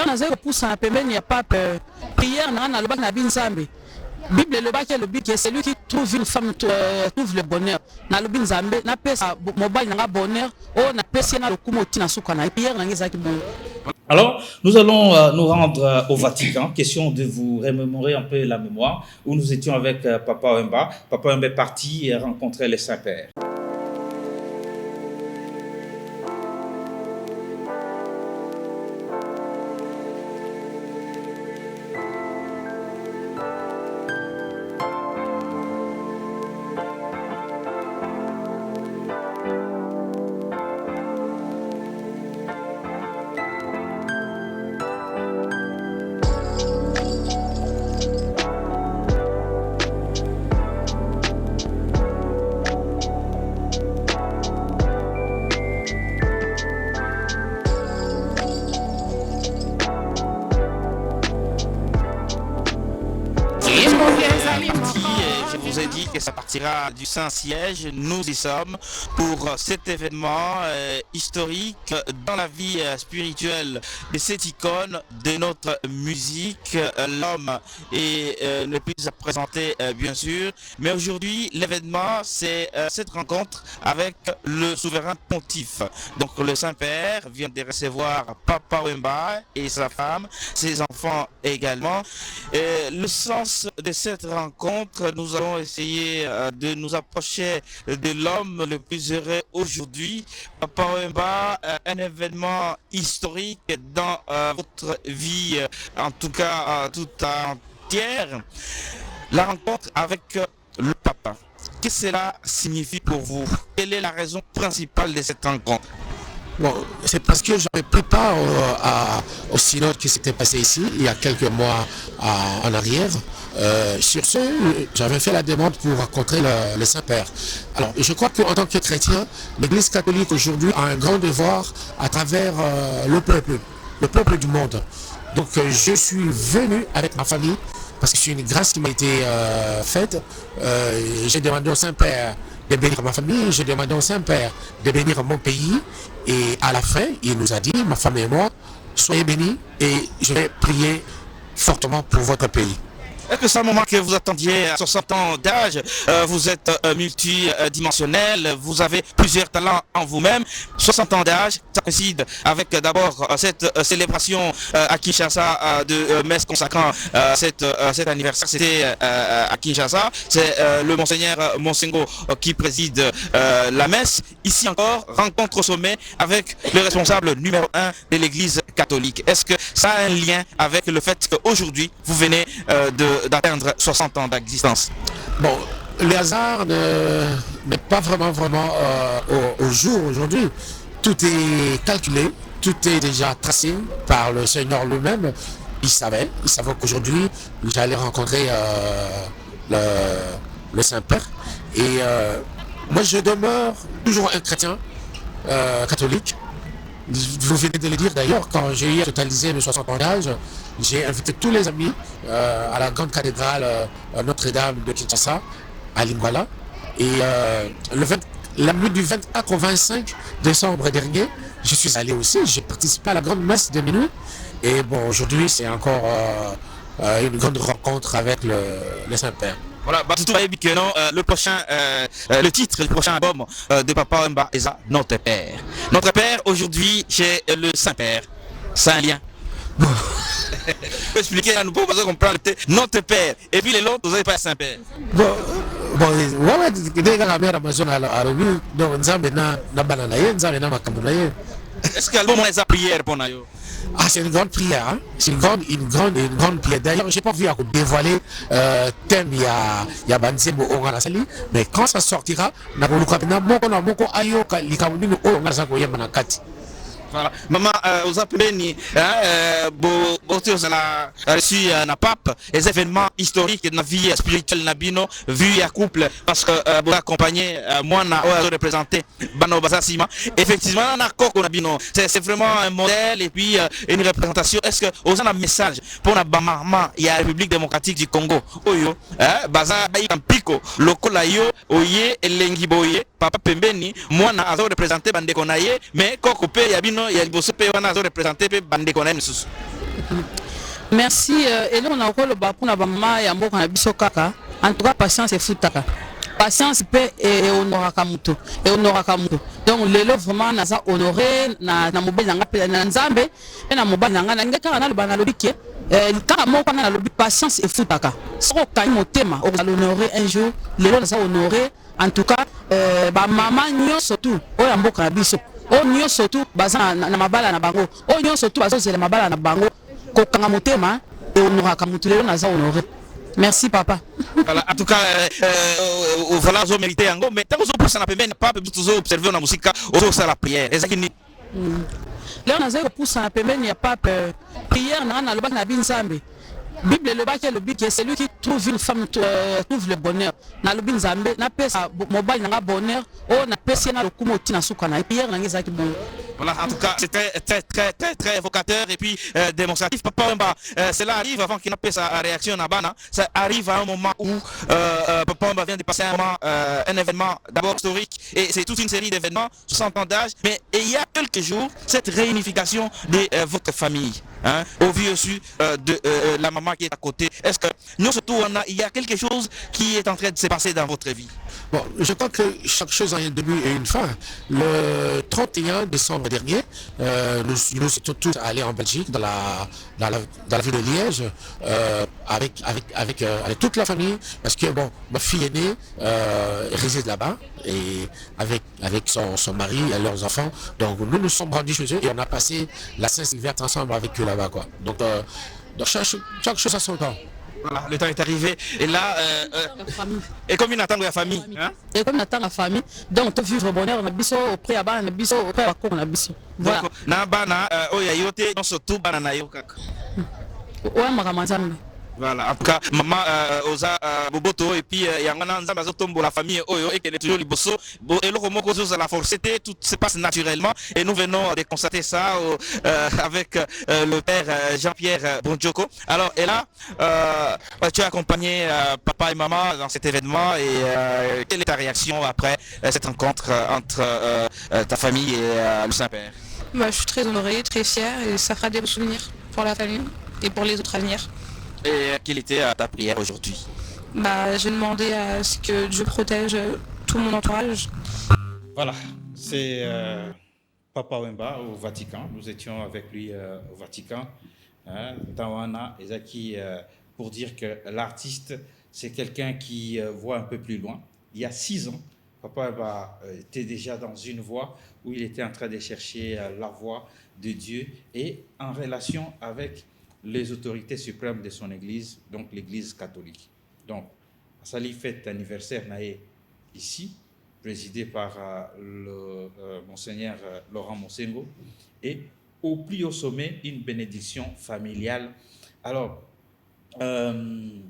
naza kopusa na pembeni ya pape prière na lobaki na binzambe. Bible le but que celui qui trouve une femme trouve le bonheur. Na lobi nzambe na pesa mobile na bonheur o na pesa na lokumo tina suka na prière na ngezaki bon. Alors, nous allons nous rendre au Vatican. Question de vous remémorer un peu la mémoire, où nous étions avec Papa Wemba. Papa Wemba est parti et rencontrer les Saints-Pères. Je vous ai dit que ça partira du Saint-Siège. Nous y sommes pour cet événement historique dans la vie spirituelle de cette icône de notre musique. L'homme est le plus à présenter, bien sûr. Mais aujourd'hui, l'événement, c'est cette rencontre avec le souverain pontife. Donc, le Saint-Père vient de recevoir Papa Wemba et sa femme, ses enfants également. Le sens de cette rencontre, nous allons essayer de nous approcher de l'homme le plus heureux aujourd'hui. Papa Wemba, un événement historique dans votre vie, en tout cas toute entière. La rencontre avec le papa. Qu'est-ce que cela signifie pour vous? Quelle est la raison principale de cette rencontre? Bon, c'est parce que j'avais pris part au synode qui s'était passé ici il y a quelques mois en arrière. Sur ce, j'avais fait la demande pour rencontrer le Saint-Père. Alors, je crois qu'en tant que chrétien, l'Église catholique aujourd'hui a un grand devoir à travers le peuple du monde. Donc, je suis venu avec ma famille parce que c'est une grâce qui m'a été faite. J'ai demandé au Saint-Père de bénir ma famille, j'ai demandé au Saint-Père de bénir mon pays. Et à la fin, il nous a dit, ma femme et moi, soyez bénis et je vais prier fortement pour votre pays. Est-ce que c'est un moment que vous attendiez à 60 ans d'âge? Vous êtes multidimensionnel, vous avez plusieurs talents en vous-même. 60 ans d'âge, ça coïncide avec d'abord cette célébration à Kinshasa de messe consacrant cet anniversaire. C'était à Kinshasa. C'est le Monseigneur Monsengo qui préside la messe. Ici encore, rencontre au sommet avec le responsable numéro 1 de l'Église catholique. Est-ce que ça a un lien avec le fait qu'aujourd'hui, vous venez d'atteindre 60 ans d'existence? Bon, le hasard n'est pas vraiment au jour aujourd'hui. Tout est calculé, tout est déjà tracé par le Seigneur lui-même. Il savait qu'aujourd'hui, j'allais rencontrer le Saint-Père. Et moi, je demeure toujours un chrétien catholique. Vous venez de le dire d'ailleurs, quand j'ai totalisé mes 60 ans d'âge, j'ai invité tous les amis à la grande cathédrale Notre-Dame de Kinshasa, à Lingala. Et la nuit du 24 au 25 décembre dernier, je suis allé aussi, j'ai participé à la grande messe de minuit. Et bon, aujourd'hui, c'est encore une grande rencontre avec le Saint-Père. Voilà, le titre du prochain album de Papa Wemba est ça, Notre Père. Notre Père, aujourd'hui, chez le Saint-Père. C'est un lien. Bon. Je peux expliquer à nous pour comprendre Notre Père. Et puis les autres, vous n'avez pas Saint-Père. Est-ce que l'album est prière pour nous? Ah, c'est une grande prière, hein? C'est une grande prière. D'ailleurs, j'ai pas vu à dévoiler thème il y a Banzembo Ongala Sali, mais quand ça sortira, na moko ayoka likamuni Ongala Sako Yamana Kati. Voilà. Maman, vous appelez vous avez reçu un pape, les événements historiques de la vie spirituelle Nabino, vu à couple, parce que vous accompagnez moi, je représenté Bano Basasima. Effectivement, on a Koko Nabino. C'est vraiment un modèle et puis une représentation. Est-ce que vous avez un message pour la Bamama, il y a la République démocratique du Congo? Oyo, Baza Pico, Lokolayo, Oye, Lengiboye, Papa Pembeni, moi, je représenté Bandekonaye, mais Koko Pe Yabino. Il y a des personnes qui représenté Bandekona. Merci. Et là, on a encore le bas pour la maman et amour en biso kaka. En tout cas, patience et foutaka. Patience peut et honora kamuto. Et honora kamuto. Donc, les lots vraiment naza honoré na mobile nanga pe na nzambe et na mobile nanga na ngeka na le bana lobike. Quand mon kana na lobi patience et foutaka. Soko kai motema on va l'honorer un jour. Les lots naza honoré. En tout cas, ba maman nyo surtout. O ya mboka na biso. O nyo surtout baza na mabala na bango. O nyo surtout bazo zela mabala na bango. Kokanga motema et honora kamuto les lots naza honoré. Merci papa. Voilà, en tout cas, voilà, vous méritez un go, mais tant que vous pouvez pas, pas vous observer la musique, vous la prière. Et ça qui là on a zéro pour ça il n'y a pas peur. Prière na le bac na binzambe. Bible le bac le but c'est lui qui trouve une femme trouve le bonheur. Na le binzambe na pesa mobile na bonheur, oh na pesa na le kumoti na suka na prière na ngeza ki bon. Voilà, en tout cas, c'est très évocateur et puis démonstratif. Papa Wemba, cela arrive avant qu'il n'ait pas sa réaction à Bana. Ça arrive à un moment où Papa Wemba vient de passer un événement d'abord historique et c'est toute une série d'événements, 60 ans d'âge. Mais il y a quelques jours, cette réunification de votre famille, hein, au vu aussi de la maman qui est à côté. Est-ce que nous surtout, il y a quelque chose qui est en train de se passer dans votre vie? Bon, je crois que chaque chose a un début et une fin. Le 31 décembre dernier, nous étions tous allés en Belgique, dans la ville de Liège, avec toute la famille, parce que bon, ma fille aînée réside là-bas, et avec son mari et leurs enfants. Donc nous sommes rendus chez eux et on a passé la Saint-Sylvestre ensemble avec eux là-bas, quoi. Donc chaque chose a son temps. Voilà, le temps est arrivé. Et là, et comme il attend la famille. Hein? Et comme il attend la famille, donc on vivre bonheur, on a biso auprès à bas, on a biso auprès à quoi on a biso. Voilà. Donc, na bana, oyayote, non surtout bana na yokak. Ouais, makamazambe. Voilà, en tout cas, maman oza boboto et puis yangana nzamba zotombo la famille oyo et qu'elle est toujours liboso et le romoko zoza la forcété, tout se passe naturellement et nous venons de constater ça avec le père Jean-Pierre Bonjoko. Alors et là tu as accompagné papa et maman dans cet événement et quelle est ta réaction après cette rencontre entre ta famille et le Saint-Père? Bah, je suis très honorée, très fière et ça fera des beaux souvenirs pour la famille et pour les autres à venir. Et quelle était ta prière aujourd'hui? Bah, j'ai demandé à ce que Dieu protège tout mon entourage. Voilà, c'est Papa Wemba au Vatican. Nous étions avec lui au Vatican. Tawana Ezaki, pour dire que l'artiste, c'est quelqu'un qui voit un peu plus loin. Il y a 6 ans, Papa Wemba était déjà dans une voie où il était en train de chercher la voie de Dieu et en relation avec les autorités suprêmes de son église, donc l'église catholique. Donc, Sali fête anniversaire naé ici, présidé par le monseigneur Laurent Monsengo, et au plus haut sommet, une bénédiction familiale. Alors,